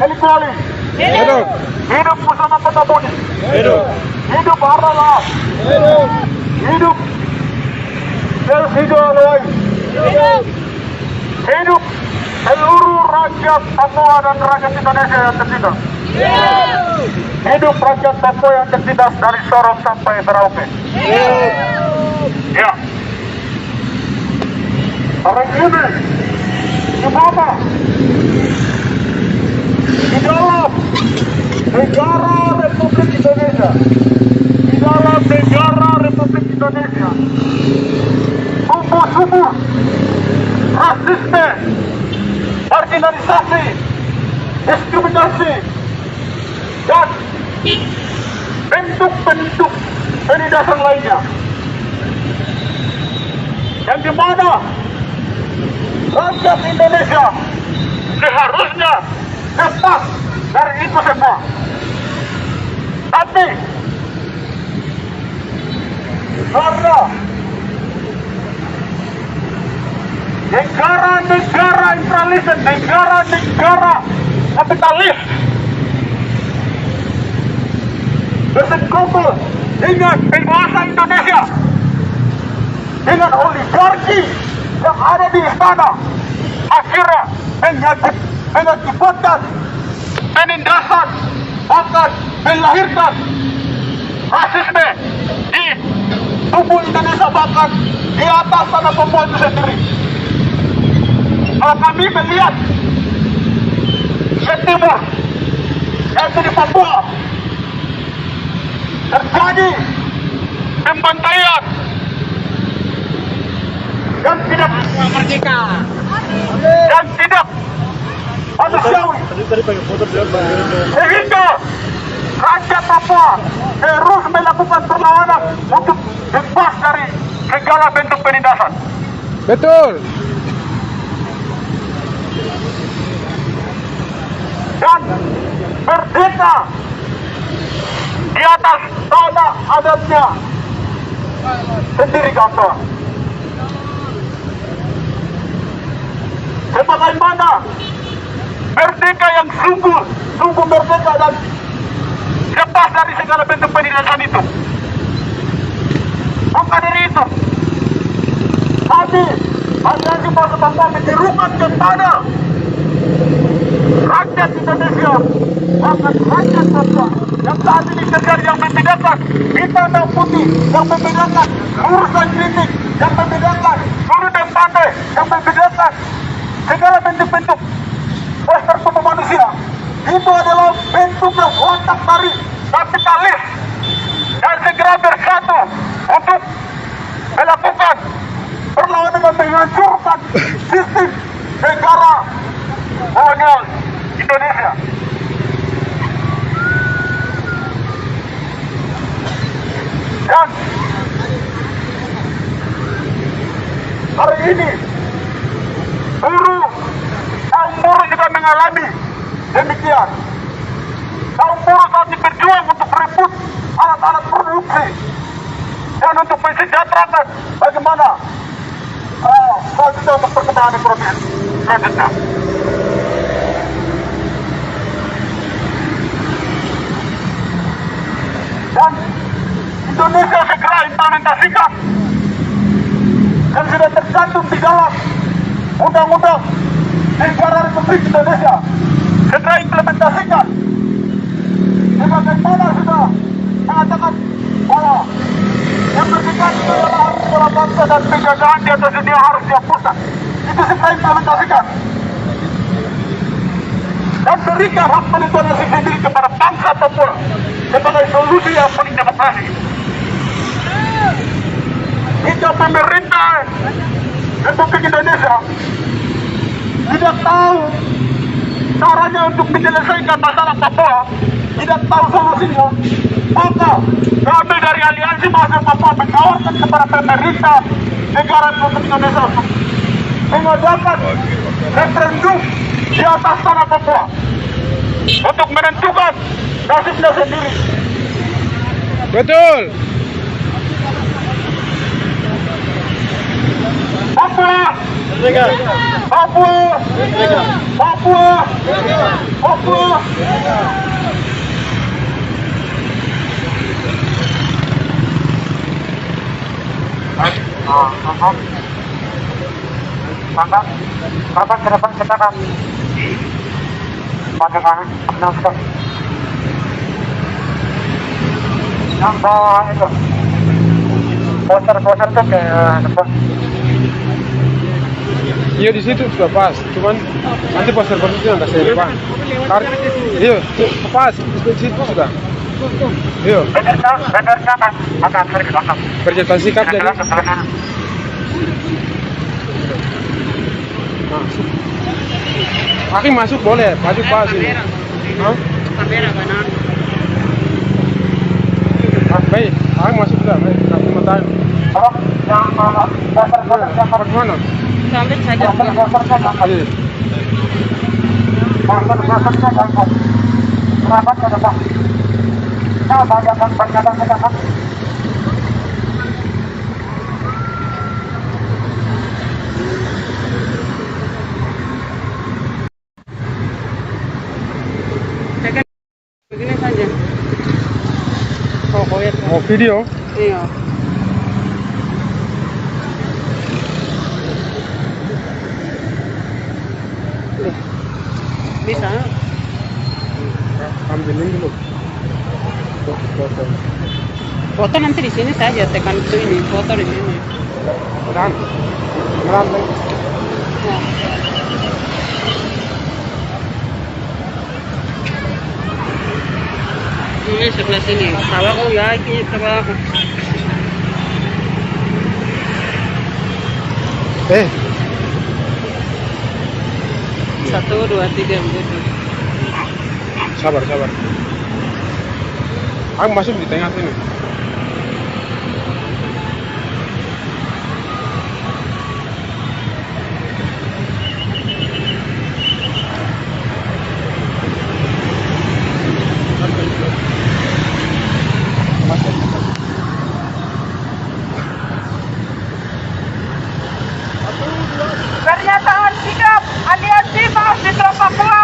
Eli Kuali. Hidup. Hidup Pusaka Kota Boni. Hidup. Hidup Harala. Hidup. Hidup Delsido Aloy. Hidup. Hidup seluruh rakyat Papua dan rakyat Indonesia yang tertindas. Hidup rakyat Papua yang tertindas dari Sorong sampai Merauke. Ya. Hari ini di mana? Di dalam negara Republik Indonesia. Di dalam negara Republik Indonesia. Sumber-sumber rasisme, marginalisasi, diskriminasi, dan bentuk-bentuk penindasan lainnya. Yang dimana rakyat Indonesia seharusnya lepas dari itu semua. Tapi karena negara-negara imperialis, negara-negara kapitalis bersekongkol dengan penguasa Indonesia, dengan oligarki yang ada di istana, akhirnya mengakibatkan penindasan, akan melahirkan rasisme di tubuh Indonesia, bahkan di atas tanah Papua itu sendiri. Kalau kami melihat di timur, yaitu di Papua, terjadi pembantaian yang tidak Merdeka. manusiawi, sehingga rakyat Papua terus melakukan perlawanan untuk bebas dari segala bentuk penindasan. Betul. Dan merdeka di atas tanah adatnya sendiri kata. Sebagaimana merdeka yang sungguh merdeka dan lepas dari segala bentuk penindasan itu. Maka dari itu, kami Aliansi Bangsa Papua menyerukan kepada rakyat Indonesia, bahkan rakyat Papua yang saat ini terjadi yang membedakan hitam dan putih, yang membedakan urusan kritik, yang membedakan guru dan pandai, yang membedakan segala bentuk-bentuk tubuh manusia. Itu adalah bentuk yang watak dari kapitalis, dan segera bersatu untuk melakukan perlawanan dan menghancurkan sistem negara kolonial Indonesia. Dan hari ini kaum buruh juga mengalami demikian. Kaum buruh saat ini berjuang untuk merebut alat-alat produksi dan untuk mensejahterakan bagaimana selanjutnya untuk perkembangan ekonomi selanjutnya. Dan Indonesia segera implementasikan yang sudah tercantum di dalam Undang-Undang Negara Republik Indonesia, segera implementasikan sebagaimana sudah mengatakan bahwa yang berdikari adalah harus pola bangsa dan penjagaan di atas dunia harus dihapuskan. Itu segera implementasikan dan berikan hak penentuan nasib sendiri kepada bangsa Papua sebagai solusi yang paling demokrasi. Jika pemerintah Republik Indonesia tidak tahu caranya untuk menyelesaikan masalah Papua, tidak tahu solusinya, maka kami dari Aliansi Mahasiswa Papua menawarkan kepada pemerintah negara Republik Indonesia untuk mengadakan referendum di atas tanah Papua untuk menentukan nasibnya sendiri. Betul. Papua, Merdeka. Papua, Merdeka. Papua, Papua. Bapak ke depan kita kan pakai tangan nonton yang bawah itu poster tuh ke depan. Iya di situ sudah pas, cuman nanti poster-poster itu yang kasih depan. Iya, pas di situ sudah. Iya, Benernya kan agak ke belakang. perjanjian sikap jadi. Aki masuk boleh, maju pas ini. Hah? Kamera kanan. Baik, Aki masuk sudah, baik. Tapi matanya. Oh, yang poster yang Bagaimana? Sampai saja. posternya jangan. Iya. Poster-posternya jangan. Kerabat ke depan. Nah, banyak pernyataan ke depan. Tekan begini saja. Oh, koyak. Mau video? Iya. Bisa. Ambilin dulu. Foto. Foto nanti di sini saja, tekan itu ini, foto di sini. Dan, merantai. Nah. Ini sebelah sini. Kalau kau ya ini sebelah. Satu, dua, tiga, begitu. Sabar. Aku masuk di tengah sini. Pernyataan sikap aliansi mahasiswa Papua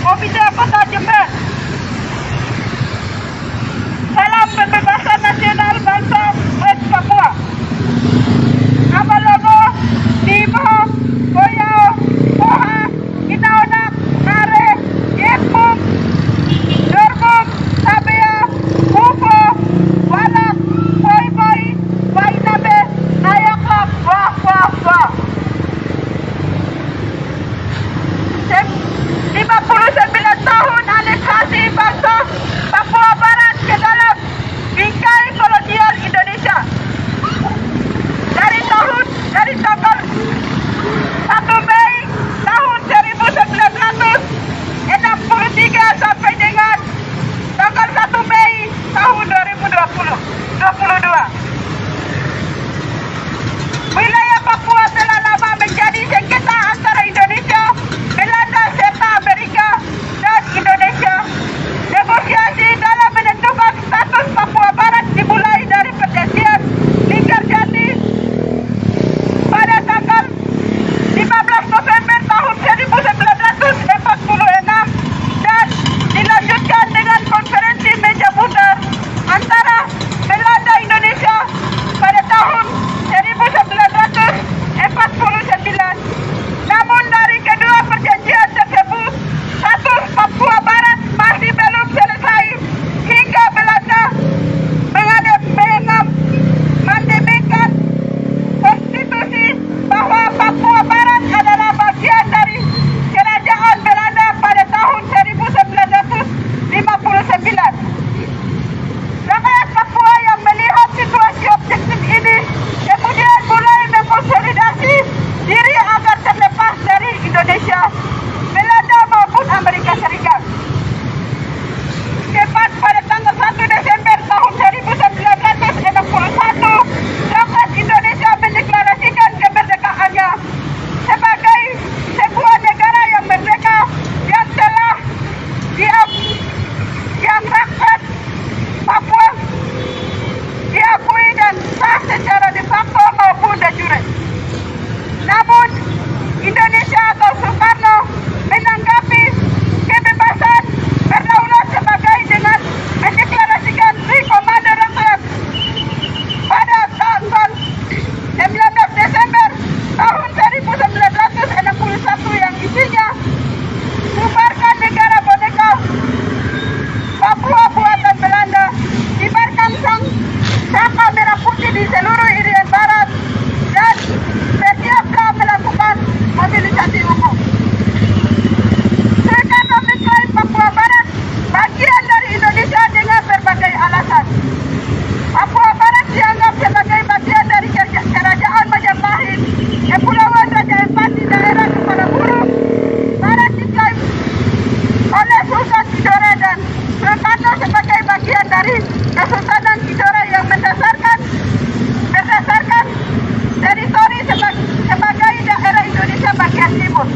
Komite Kota Jember. Salam pembebasan urusan Tidore dan Soekarno sebagai bagian dari Kesultanan Tidore yang berdasarkan teritori sebagai daerah Indonesia bagian timur.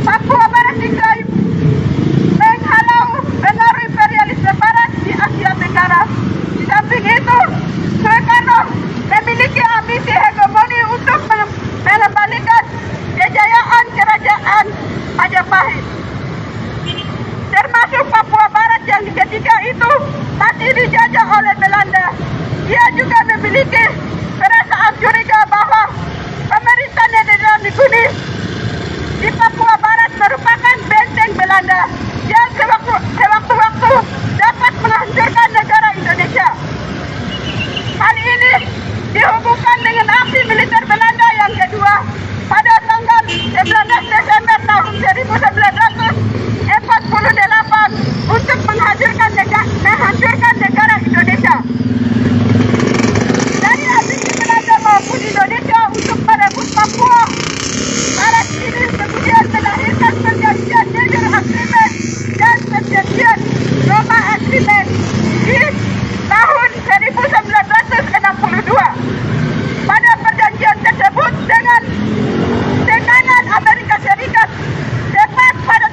Papua Barat diklaim menghalau pengaruh imperialisme Barat di Asia Tenggara. Di samping itu, Soekarno memiliki ambisi hegemoni untuk mengembalikan kejayaan kerajaan Majapahit, termasuk Papua Barat yang ketika itu masih dijajah oleh Belanda. Dia juga memiliki perasaan curiga bahwa pemerintah Nederland di Papua Barat merupakan benteng Belanda yang sewaktu-waktu dapat menghancurkan negara Indonesia. Hal ini dihubungkan dengan aksi militer Belanda yang kedua pada tanggal 11 Desember tahun 1948 untuk menghancurkan negara Indonesia. Dari ambisi Belanda maupun Indonesia untuk merebut Papua Barat ini kemudian melahirkan perjanjian New Agreement dan perjanjian Roma Agreement di tahun 1962. Pada perjanjian tersebut dengan Amerika Serikat tepat pada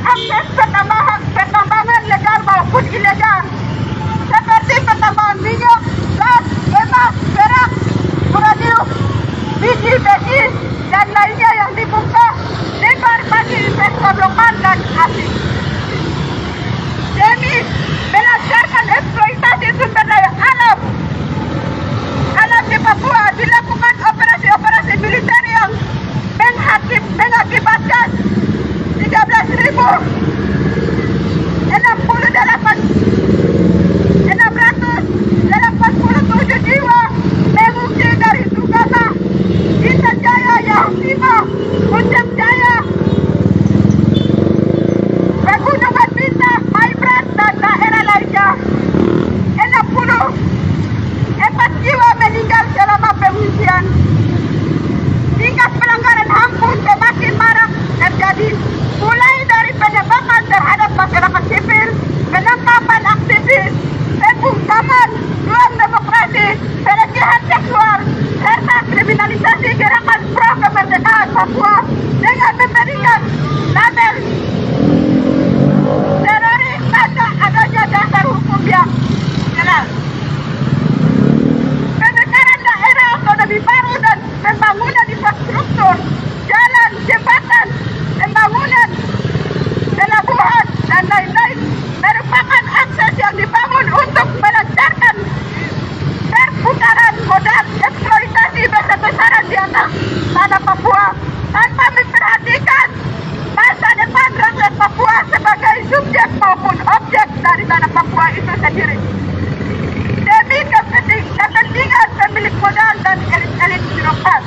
akses pertambangan legal maupun ilegal, seperti pertambangan minyak, gas, emas, perak, uranium, biji, dan lainnya yang dibuka lebar bagi investor lokal dan asing. Demi melancarkan eksploitasi sumber daya alam di Papua, dilakukan operasi-operasi militer yang mengakibatkan 13.687 jiwa mengungsi dari Sugama, Intan Jaya, Yahukima, Puncak Jaya, Pegunungan Bintang, Maibrat, dan daerah lainnya. 64 jiwa meninggal selama pengungsian. Tingkat pelanggaran HAM pun semakin marak terjadi, mulai dari penembakan terhadap masyarakat sipil, penangkapan aktivis, pembungkaman ruang demokrasi, pelecehan seksual, serta kriminalisasi gerakan pro kemerdekaan Papua dengan memberikan label teroris tanpa adanya dasar hukum yang jelas. Pemekaran daerah otonomi baru dan pembangunan infrastruktur, jalan, jembatan, pembangunan pelabuhan, dan lain-lain merupakan akses yang dibangun untuk melancarkan perputaran modal eksploitasi besar-besaran di atas tanah Papua tanpa memperhatikan masa depan rakyat Papua sebagai subjek maupun objek dari tanah Papua itu sendiri. Demi kepentingan pemilik modal dan elit-elit birokrat.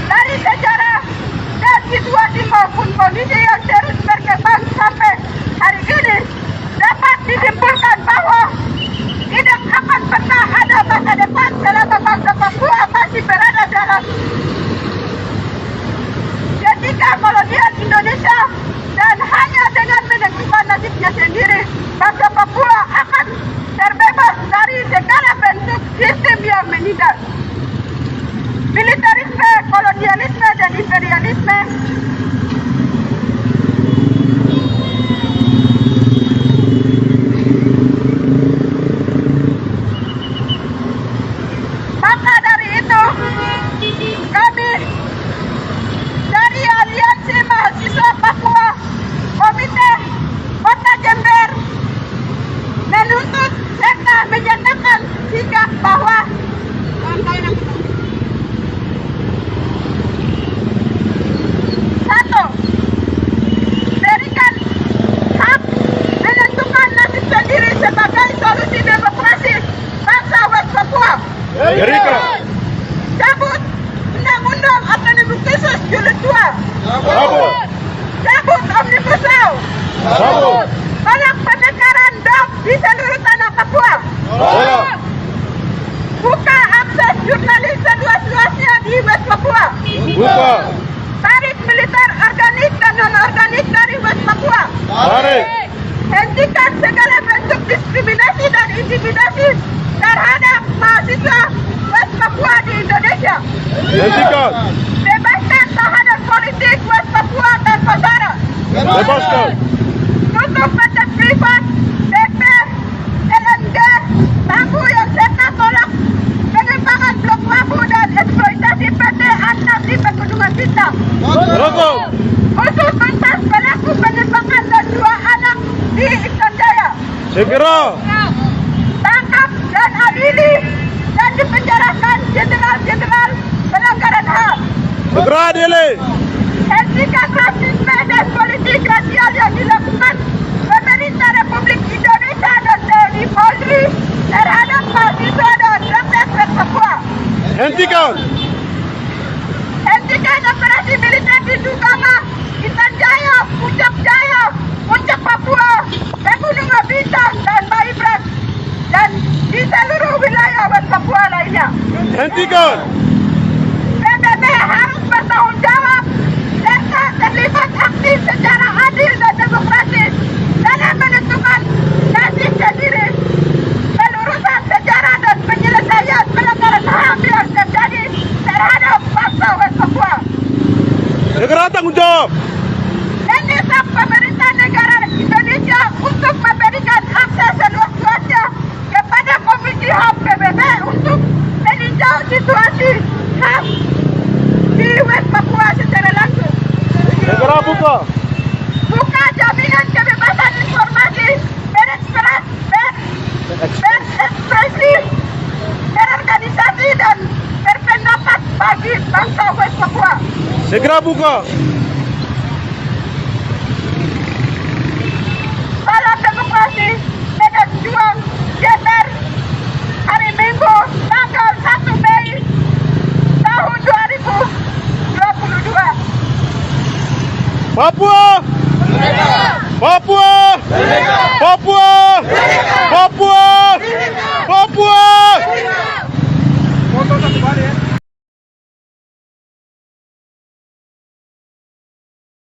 Dari sejarah dan situasi maupun kondisi yang terus berkembang sampai hari ini, dapat disimpulkan bahwa tidak akan pernah ada masa depan selama bangsa Papua masih berada dalam ketika kolonial Indonesia, dan hanya dengan menentukan nasibnya sendiri, bangsa Papua akan terbebas dari segala bentuk sistem yang menindas. Militerisme, kolonialisme, dan imperialisme maka dari itu kami dari Aliansi Mahasiswa Papua Komite Kota Jember menuntut serta menyatakan sikap bahwa satu, berikan hak menentukan nasib sendiri sebagai solusi demokrasi bangsa West Papua. Berikan. Cabut Undang-Undang Otonomi Khusus Jilid 2. Cabut. Cabut Omnibus Law. Cabut. Tolak pemekaran dam di seluruh tanah Papua. Tolak. Buka akses jurnalis seluas-luasnya di West Papua. Buka. Tarik militer organik dan non-organik dari West Papua. Tarik. Hentikan segala bentuk diskriminasi dan intimidasi terhadap mahasiswa West Papua di Indonesia. Hentikan. Bebaskan tahanan politik West Papua tanpa syarat. Bebaskan. Tutup batas privat, DP, LNG, Tangguh yang serta tolak pengembangan blok labu dan eksploitasi PT Antam di Pegunungan Bintang. Tutup. Usut tuntas pelaku penembakan dan 2 anak di Intan Jaya. Segera. Tangkap dan adili dan dipenjarakan jenderal-jenderal pelanggaran HAM. Segera adili. Hentikan rasisme dan politik rasial yang dilakukan pemerintah Republik Indonesia dan TNI Polri terhadap mahasiswa dan rakyat West Papua. Hentikan. Hentikan operasi militer di Sugama, Intan Jaya, Puncak Papua, Pegunungan Bintang, dan Maibrat, dan di seluruh wilayah West Papua lainnya. Hentikan. PBB harus bertanggung jawab serta terlibat aktif secara adil dan demokratis dalam menentukan nasib sendiri, pelurusan sejarah dan penyelesaian pelanggaran HAM yang terjadi terhadap bangsa West Papua. Segera tanggung jawab. Mendesak Segera buka. Salam demokrasi dengan juang geser hari Minggu tanggal 1 Mei tahun 2022. Papua. Papua. Papua. Papua. Papua. Foto satu kali ya.